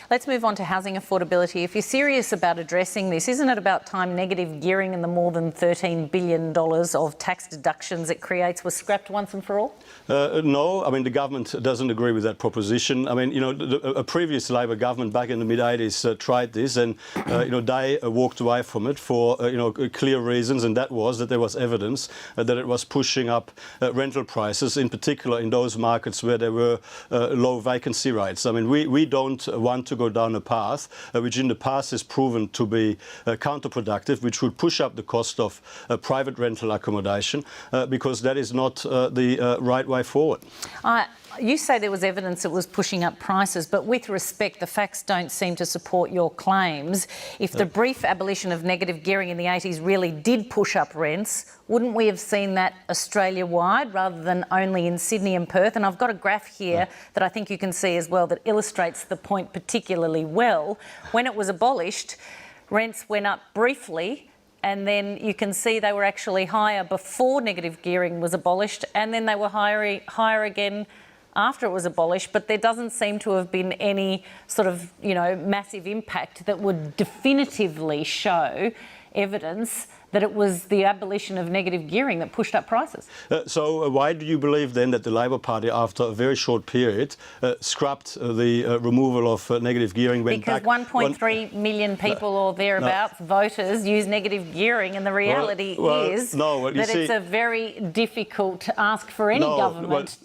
Let's move on to housing affordability. If you're serious about addressing this, isn't it about time negative gearing and the more than $13 billion of tax deductions it creates was scrapped once and for all? No, I mean, the government doesn't agree with that proposition. I mean, you know, a previous Labor government back in the mid-80s tried this, and, you know, they walked away from it for, you know, clear reasons, and that was that there was evidence that it was pushing up rental prices, in particular in those markets where there were low vacancy rates. I mean, we don't want to go down a path which in the past has proven to be counterproductive, which would push up the cost of private rental accommodation, because that is not the right way forward. You say there was evidence it was pushing up prices, but with respect, the facts don't seem to support your claims. If the brief abolition of negative gearing in the 80s really did push up rents, wouldn't we have seen that Australia-wide rather than only in Sydney and Perth? And I've got a graph here that I think you can see as well that illustrates the point particularly well. When it was abolished, rents went up briefly, and then you can see they were actually higher before negative gearing was abolished, and then they were higher again after it was abolished, but there doesn't seem to have been any sort of, you know, massive impact that would definitively show evidence that it was the abolition of negative gearing that pushed up prices. So why do you believe then that the Labor Party, after a very short period, scrapped the removal of negative gearing? Because 1.3 million people or thereabouts, voters, use negative gearing, and the reality is that it's a very difficult ask for any government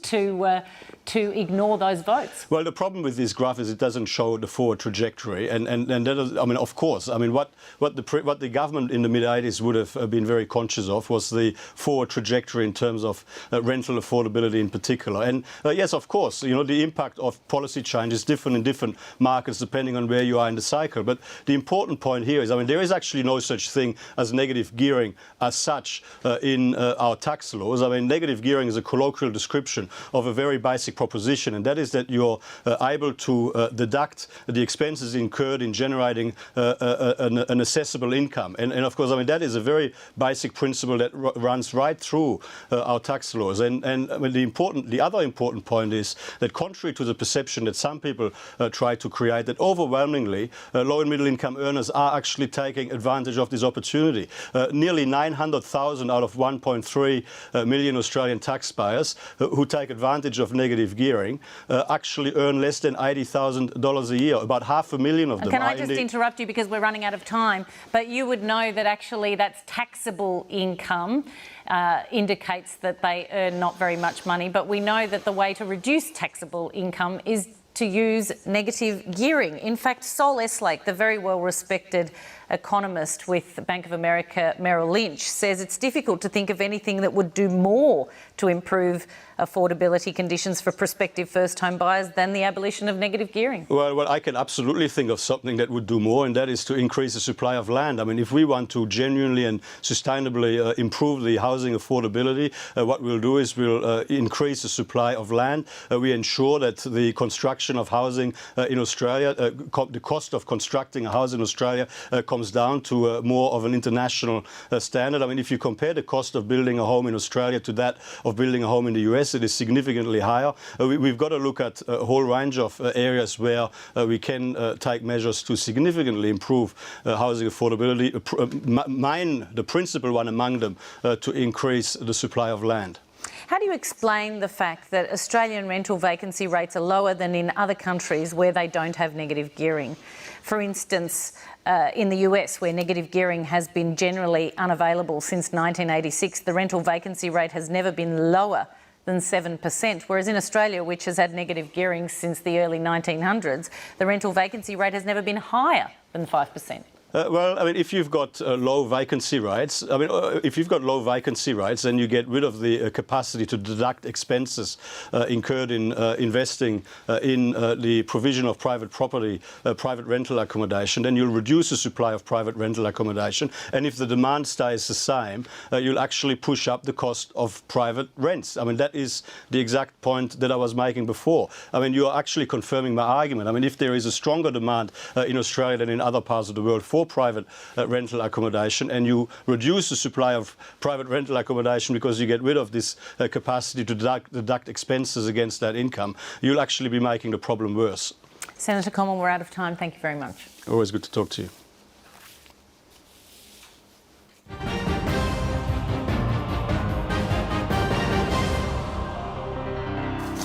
to ignore those votes. Well, the problem with this graph is it doesn't show the forward trajectory, and that is, I mean, of course, I mean, what the government in the mid-80s would have been very conscious of was the forward trajectory in terms of rental affordability in particular. And yes, of course, you know, the impact of policy change is different in different markets depending on where you are in the cycle. But the important point here is, I mean, there is actually no such thing as negative gearing as such in our tax laws. I mean, negative gearing is a colloquial description of a very basic proposition, and that is that you're able to deduct the expenses incurred in generating an assessable income. And of course, I mean, that is a very basic principle that runs right through our tax laws. And I mean, the other important point is that, contrary to the perception that some people try to create, that overwhelmingly low and middle income earners are actually taking advantage of this opportunity. Nearly 900,000 out of 1.3 million Australian taxpayers who take advantage of negative gearing actually earn less than $80,000 a year. About 500,000 of them. Can I just interrupt you because we're running out of time? But you would know that actually that's taxable income. Indicates that they earn not very much money, but we know that the way to reduce taxable income is to use negative gearing. In fact, Sol Eslake, the very well-respected economist with Bank of America Merrill Lynch, says it's difficult to think of anything that would do more to improve affordability conditions for prospective first-home buyers than the abolition of negative gearing. Well, I can absolutely think of something that would do more, and that is to increase the supply of land. I mean, if we want to genuinely and sustainably improve the housing affordability, what we'll do is we'll increase the supply of land. We ensure that the construction of housing in Australia, the cost of constructing a house in Australia comes down to more of an international standard. I mean, if you compare the cost of building a home in Australia to that of building a home in the US, it is significantly higher. We've got to look at a whole range of areas where we can take measures to significantly improve housing affordability. The principal one among them, to increase the supply of land. How do you explain the fact that Australian rental vacancy rates are lower than in other countries where they don't have negative gearing? For instance, in the US, where negative gearing has been generally unavailable since 1986, the rental vacancy rate has never been lower than 7%, whereas in Australia, which has had negative gearing since the early 1900s, the rental vacancy rate has never been higher than 5%. Well, I mean, if you've got low vacancy rates, then you get rid of the capacity to deduct expenses incurred in investing in the provision of private property, private rental accommodation. Then you'll reduce the supply of private rental accommodation. And if the demand stays the same, you'll actually push up the cost of private rents. I mean, that is the exact point that I was making before. I mean, you're actually confirming my argument. I mean, if there is a stronger demand in Australia than in other parts of the world for private rental accommodation, and you reduce the supply of private rental accommodation because you get rid of this capacity to deduct expenses against that income, you'll actually be making the problem worse. Senator Cormann, we're out of time. Thank you very much. Always good to talk to you.